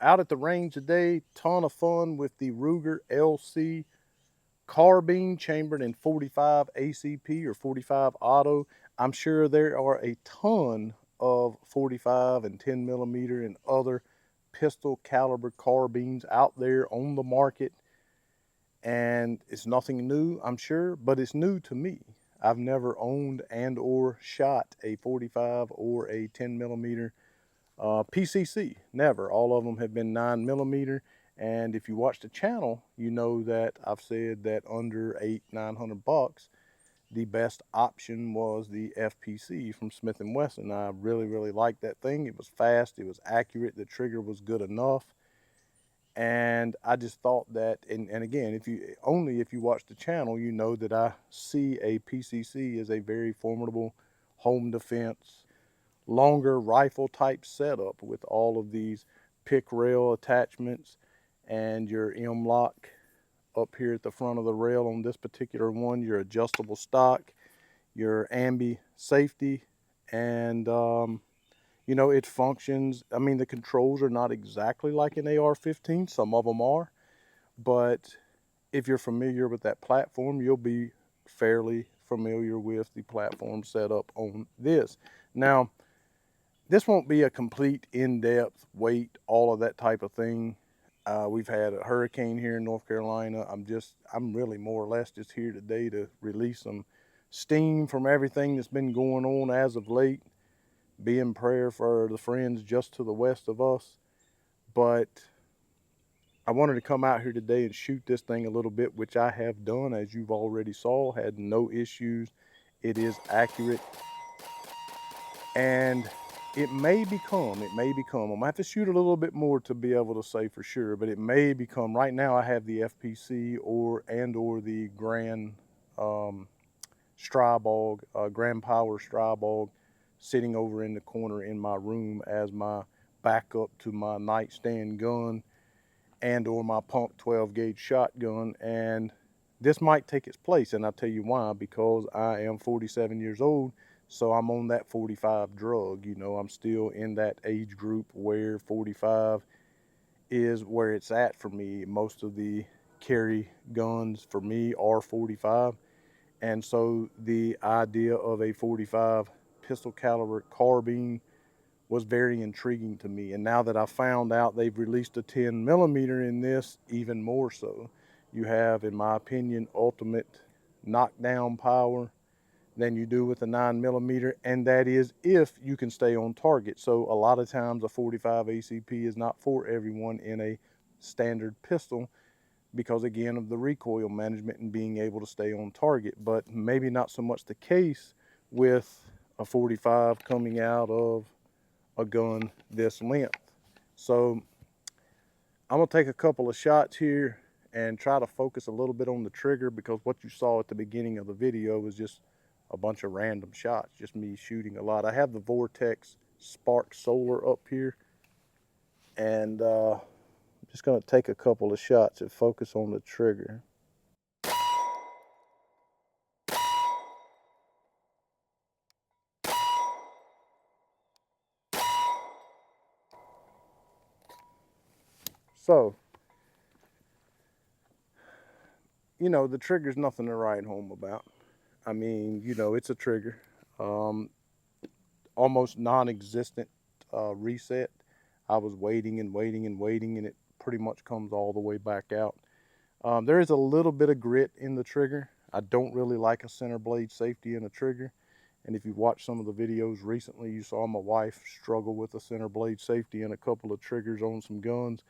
out at the range today, ton of fun with the Ruger LC carbine chambered in 45 ACP or 45 auto. I'm sure there are a ton of 45 and 10 millimeter and other pistol caliber carbines out there on the market, and it's nothing new, I'm sure, but it's new to me. I've never owned and or shot a 45 or a 10 millimeter PCC, never. All of them have been 9 millimeter. And if you watch the channel, you know that I've said that under 900 bucks, the best option was the FPC from Smith & Wesson. I really liked that thing. It was fast, it was accurate, the trigger was good enough. And I just thought that, and again, if you watch the channel, you know that I see a PCC as a very formidable home defense, longer rifle type setup with all of these pick rail attachments and your M-LOK up here at the front of the rail on this particular one, your adjustable stock, your ambi safety, and you know, it functions. I mean, the controls are not exactly like an AR-15. Some of them are, but if you're familiar with that platform, you'll be fairly familiar with the platform setup on this. Now, this won't be a complete in-depth weight, all of that type of thing. We've had a hurricane here in North Carolina. I'm really more or less just here today to release some steam from everything that's been going on as of late. Be in prayer for the friends just to the west of us. But I wanted to come out here today and shoot this thing a little bit, which I have done, as you've already saw. Had no issues. It is accurate. And it may become, I'm gonna have to shoot a little bit more to be able to say for sure, but it may become, right now I have the FPC or the Grand Strybog, Grand Power Strybog, sitting over in the corner in my room as my backup to my nightstand gun and or my pump 12 gauge shotgun. And this might take its place, and I'll tell you why. Because I am 47 years old, so I'm on that 45 drug. You know, I'm still in that age group where 45 is where it's at for me. Most of the carry guns for me are 45. And so the idea of a 45 pistol caliber carbine was very intriguing to me. And now that I found out they've released a 10 millimeter in this, even more so. You have, in my opinion, ultimate knockdown power than you do with a 9 millimeter, and that is if you can stay on target. So a lot of times a 45 ACP is not for everyone in a standard pistol, because again of the recoil management and being able to stay on target. But maybe not so much the case with a 45 coming out of a gun this length. So I'm gonna take a couple of shots here and try to focus a little bit on the trigger, because what you saw at the beginning of the video was just a bunch of random shots, just me shooting a lot. I have the Vortex Spark Solar up here, and I'm just gonna take a couple of shots and focus on the trigger. So, you know, the trigger's nothing to write home about. I mean, you know, it's a trigger. Almost non-existent reset. I was waiting and waiting and waiting, and it pretty much comes all the way back out. There is a little bit of grit in the trigger. I don't really like a center blade safety in a trigger. And if you watched some of the videos recently, you saw my wife struggle with a center blade safety and a couple of triggers on some guns.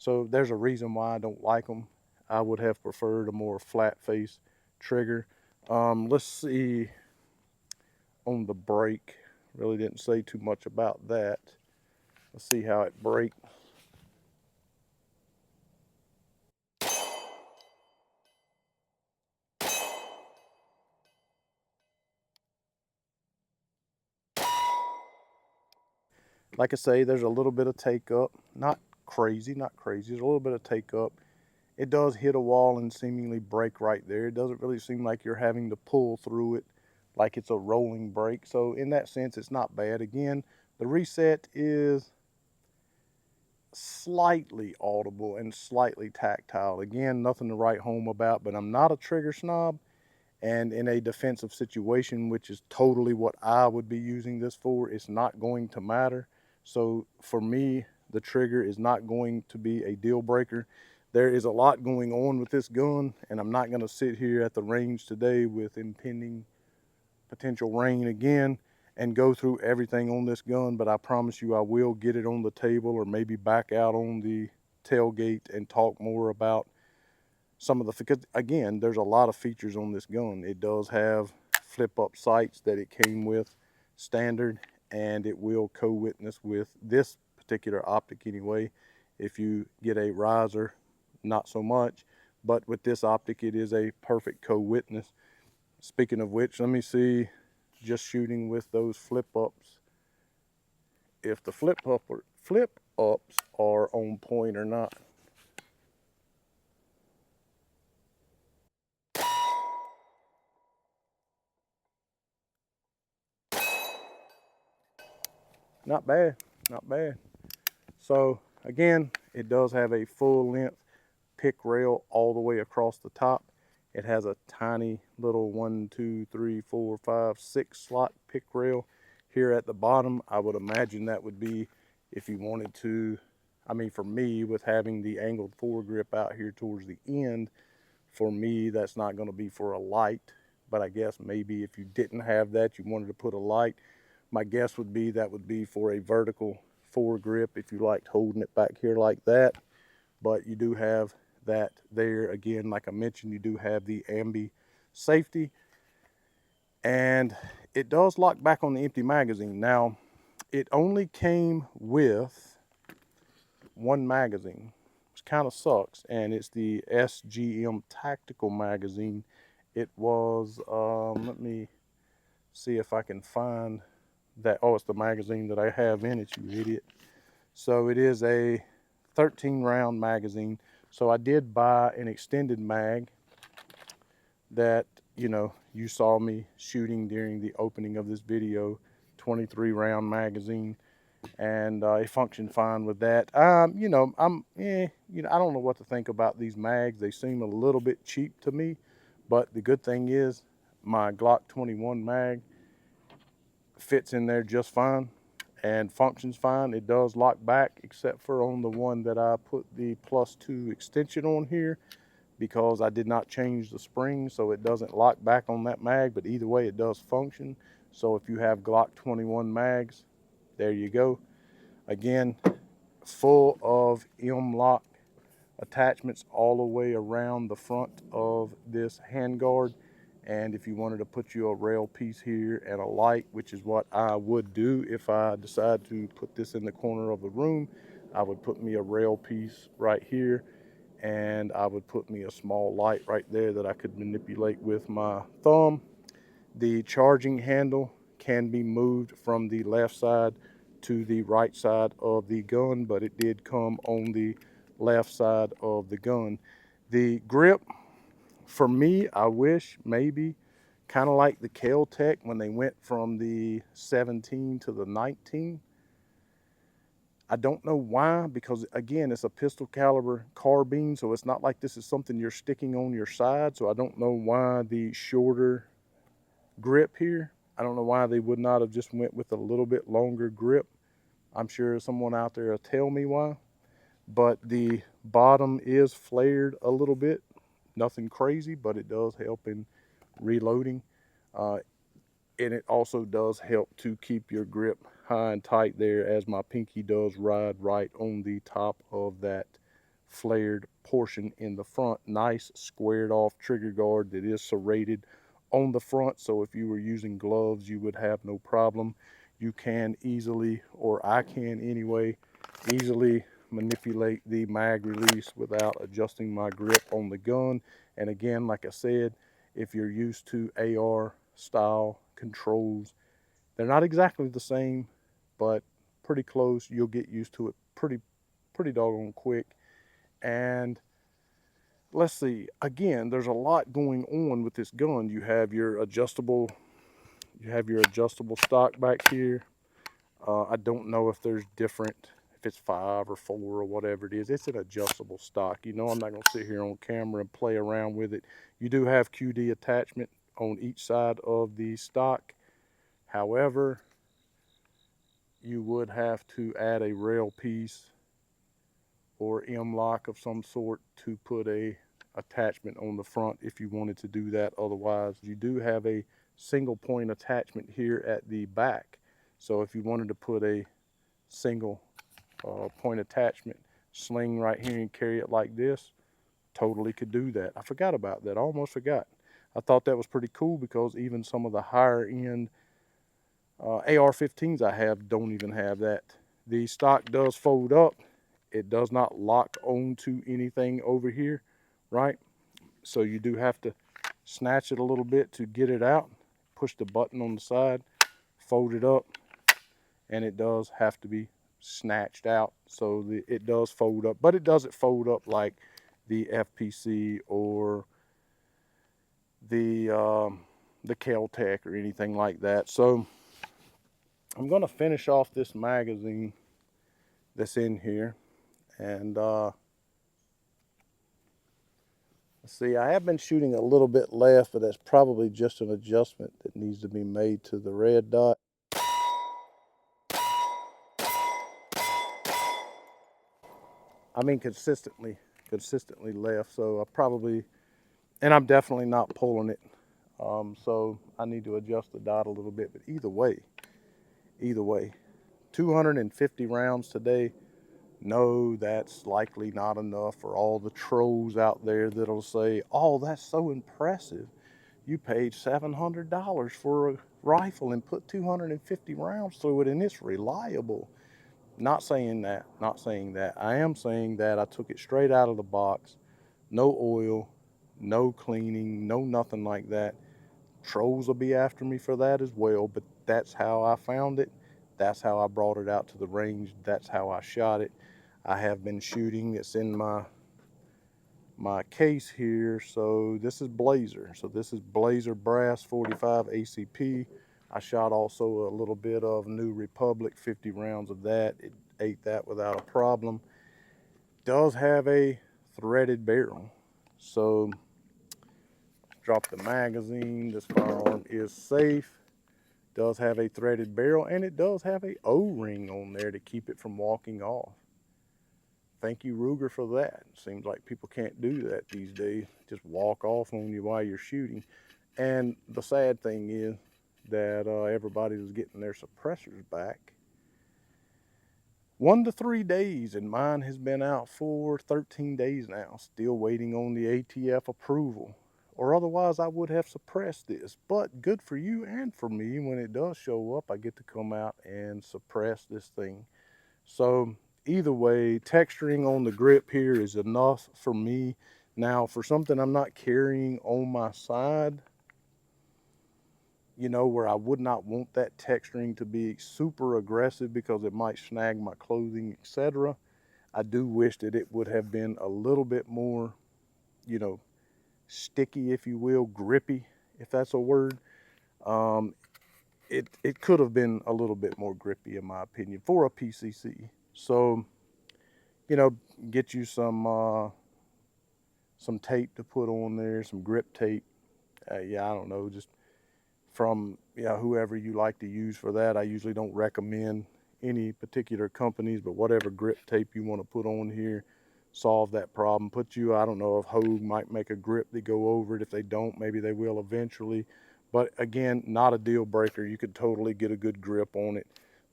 So there's a reason why I don't like them. I would have preferred a more flat face trigger. Let's see on the brake. Really didn't say too much about that. Let's see how it brakes. Like I say, there's a little bit of take up. Not crazy. There's a little bit of take up. It does hit a wall and seemingly break right there. It doesn't really seem like you're having to pull through it like it's a rolling brake. So in that sense, it's not bad. Again, the reset is slightly audible and slightly tactile. Again, nothing to write home about, but I'm not a trigger snob. And in a defensive situation, which is totally what I would be using this for, it's not going to matter. So for me, the trigger is not going to be a deal breaker. There is a lot going on with this gun, and I'm not going to sit here at the range today with impending potential rain again and go through everything on this gun, but I promise you I will get it on the table or maybe back out on the tailgate and talk more about some of the, because again, there's a lot of features on this gun. It does have flip up sights that it came with standard, and it will co-witness with this particular optic anyway. If you get a riser, not so much, but with this optic it is a perfect co-witness. Speaking of which, let me see, just shooting with those flip ups, if the flip ups are on point or not. Not bad, not bad. So again, it does have a full length pick rail all the way across the top. It has a tiny little 1, 2, 3, 4, 5, 6 slot pick rail here at the bottom. I would imagine that would be if you wanted to, I mean, for me, with having the angled foregrip out here towards the end, for me, that's not going to be for a light. But I guess maybe if you didn't have that, you wanted to put a light, my guess would be that would be for a vertical foregrip if you liked holding it back here like that. But you do have that there. Again, like I mentioned, you do have the ambi safety, and it does lock back on the empty magazine. Now, it only came with one magazine, which kind of sucks, and it's the SGM Tactical magazine. It was, let me see if I can find that. Oh, it's the magazine that I have in it, you idiot. So it is a 13 round magazine. So I did buy an extended mag that, you know, you saw me shooting during the opening of this video, 23 round magazine, and it functioned fine with that. You know, I don't know what to think about these mags. They seem a little bit cheap to me, but the good thing is my Glock 21 mag fits in there just fine and functions fine. It does lock back, except for on the one that I put the +2 extension on here, because I did not change the spring, so it doesn't lock back on that mag. But either way, it does function. So if you have Glock 21 mags, there you go. Again, full of M-LOK attachments all the way around the front of this handguard. And if you wanted to put you a rail piece here and a light, which is what I would do if I decide to put this in the corner of the room, I would put me a rail piece right here, and I would put me a small light right there that I could manipulate with my thumb. The charging handle can be moved from the left side to the right side of the gun, but it did come on the left side of the gun. The grip, for me, I wish maybe kind of like the Kel-Tec when they went from the 17 to the 19. I don't know why, because again, it's a pistol caliber carbine, so it's not like this is something you're sticking on your side. So I don't know why the shorter grip here. I don't know why they would not have just went with a little bit longer grip. I'm sure someone out there will tell me why. But the bottom is flared a little bit. Nothing crazy, but it does help in reloading. And it also does help to keep your grip high and tight there, as my pinky does ride right on the top of that flared portion in the front. Nice squared off trigger guard that is serrated on the front, so if you were using gloves you would have no problem. You can easily, or I can anyway, easily manipulate the mag release without adjusting my grip on the gun. And again, like I said, if you're used to AR style controls, they're not exactly the same, but pretty close. You'll get used to it pretty doggone quick. And let's see, again, there's a lot going on with this gun. You have your adjustable stock back here. I don't know if there's different if it's 5 or 4 or whatever it is. It's an adjustable stock. You know, I'm not going to sit here on camera and play around with it. You do have QD attachment on each side of the stock. However, you would have to add a rail piece or M-lock of some sort to put a attachment on the front if you wanted to do that. Otherwise, you do have a single point attachment here at the back. So if you wanted to put a single point attachment sling right here and carry it like this, totally could do that. I forgot about that. I almost forgot. I thought that was pretty cool because even some of the higher end AR-15s I have don't even have that. The stock does fold up. It does not lock onto anything over here, right? So you do have to snatch it a little bit to get it out. Push the button on the side, fold it up, and it does have to be snatched out. So it does fold up, but it doesn't fold up like the FPC or the Kel-Tec or anything like that. So I'm going to finish off this magazine that's in here. And let's see, I have been shooting a little bit left, but that's probably just an adjustment that needs to be made to the red dot. I mean consistently left, so I probably, and I'm definitely not pulling it. So I need to adjust the dot a little bit, but either way, 250 rounds today. No, that's likely not enough for all the trolls out there that'll say, oh, that's so impressive. You paid $700 for a rifle and put 250 rounds through it and it's reliable. Not saying that, not saying that. I am saying that I took it straight out of the box. No oil, no cleaning, no nothing like that. Trolls will be after me for that as well, but that's how I found it. That's how I brought it out to the range. That's how I shot it. I have been shooting. It's in my case here. So this is Blazer. So this is Blazer Brass 45 ACP. I shot also a little bit of New Republic, 50 rounds of that. It ate that without a problem. Does have a threaded barrel. So drop the magazine. This firearm is safe. Does have a threaded barrel, and it does have a O-ring on there to keep it from walking off. Thank you, Ruger, for that. Seems like people can't do that these days. Just walk off on you while you're shooting. And the sad thing is that everybody was getting their suppressors back 1 to 3 days, and mine has been out for 13 days now, still waiting on the ATF approval. Or otherwise I would have suppressed this. But good for you and for me, when it does show up, I get to come out and suppress this thing. So either way, texturing on the grip here is enough for me. Now, for something I'm not carrying on my side, you know, where I would not want that texturing to be super aggressive because it might snag my clothing, etc. I do wish that it would have been a little bit more, you know, sticky, if you will, grippy, if that's a word. It could have been a little bit more grippy, in my opinion, for a PCC. So, you know, get you some tape to put on there, some grip tape. Yeah, I don't know, just from whoever you like to use for that. I usually don't recommend any particular companies, but whatever grip tape you want to put on here, solve that problem. I don't know if Hogue might make a grip to go over it. If they don't, maybe they will eventually. But again, not a deal breaker. You could totally get a good grip on it.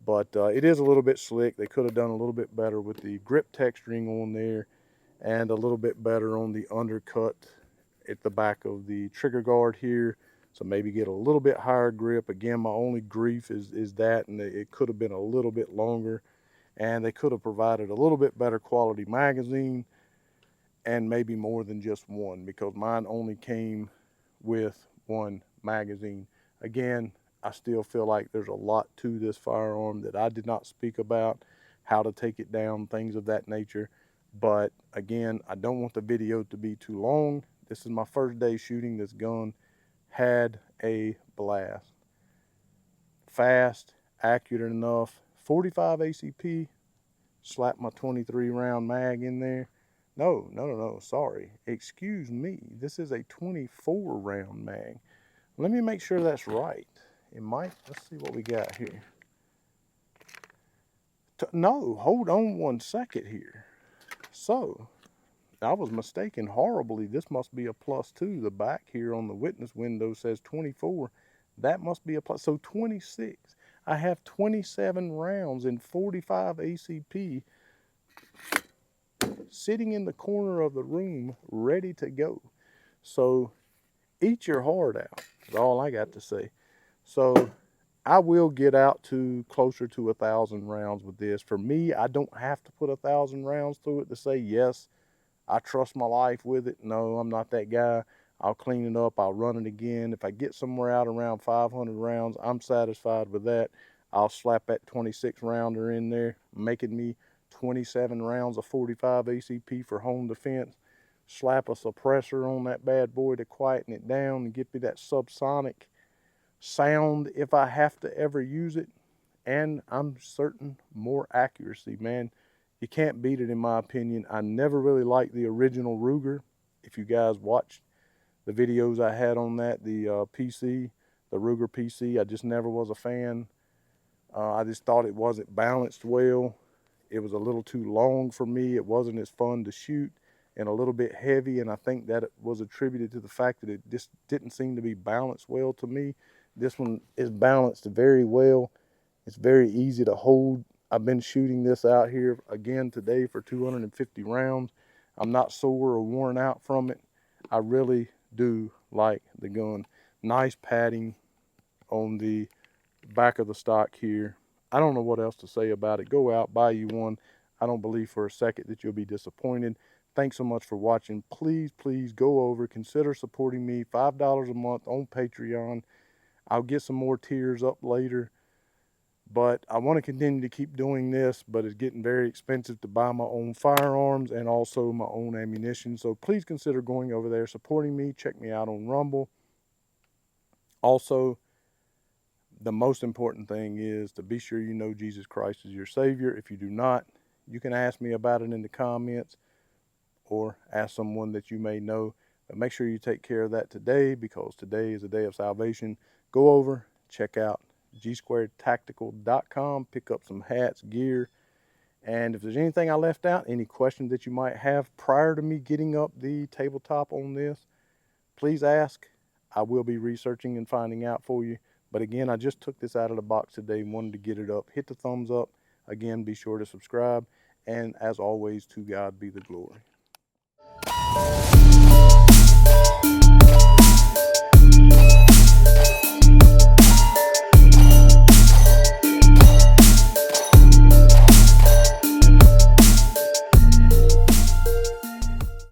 But it is a little bit slick. They could have done a little bit better with the grip texturing on there and a little bit better on the undercut at the back of the trigger guard here. So maybe get a little bit higher grip. Again, my only grief is that, and it could have been a little bit longer. And they could have provided a little bit better quality magazine and maybe more than just one, because mine only came with one magazine. Again, I still feel like there's a lot to this firearm that I did not speak about, how to take it down, things of that nature. But again, I don't want the video to be too long. This is my first day shooting this gun. Had a blast. Fast, accurate enough. 45 ACP, slap my 23 round mag in there. No, sorry. Excuse me. This is a 24 round mag. Let me make sure that's right. It might, let's see what we got here. No, hold on one second here. So, I was mistaken horribly. This must be a +2. The back here on the witness window says 24. That must be a plus. So 26. I have 27 rounds in 45 ACP sitting in the corner of the room ready to go. So eat your heart out is all I got to say. So I will get out to closer to 1,000 rounds with this. For me, I don't have to put 1,000 rounds through it to say, yes, I trust my life with it. No, I'm not that guy. I'll clean it up. I'll run it again. If I get somewhere out around 500 rounds, I'm satisfied with that. I'll slap that 26 rounder in there, making me 27 rounds of 45 ACP for home defense. Slap a suppressor on that bad boy to quieten it down and get me that subsonic sound if I have to ever use it. And I'm certain more accuracy, man. You can't beat it in my opinion. I never really liked the original Ruger. If you guys watched the videos I had on that, the PC, the Ruger PC, I just never was a fan. I just thought it wasn't balanced well. It was a little too long for me. It wasn't as fun to shoot and a little bit heavy, and I think that it was attributed to the fact that it just didn't seem to be balanced well to me. This one is balanced very well. It's very easy to hold. I've been shooting this out here again today for 250 rounds. I'm not sore or worn out from it. I really do like the gun. Nice padding on the back of the stock here. I don't know what else to say about it. Go out, buy you one. I don't believe for a second that you'll be disappointed. Thanks so much for watching. Please go over, consider supporting me. $5 a month on Patreon. I'll get some more tiers up later. But I want to continue to keep doing this, but it's getting very expensive to buy my own firearms and also my own ammunition. So please consider going over there, supporting me. Check me out on Rumble. Also, the most important thing is to be sure you know Jesus Christ is your Savior. If you do not, you can ask me about it in the comments or ask someone that you may know. But make sure you take care of that today, because today is a day of salvation. Go over, check out gsquaredtactical.com, pick up some hats, gear, and if there's anything I left out, any questions that you might have prior to me getting up the tabletop on this, please ask. I will be researching and finding out for you. But again, I just took this out of the box today and wanted to get it up. Hit the thumbs up. Again, be sure to subscribe. And as always, to God be the glory.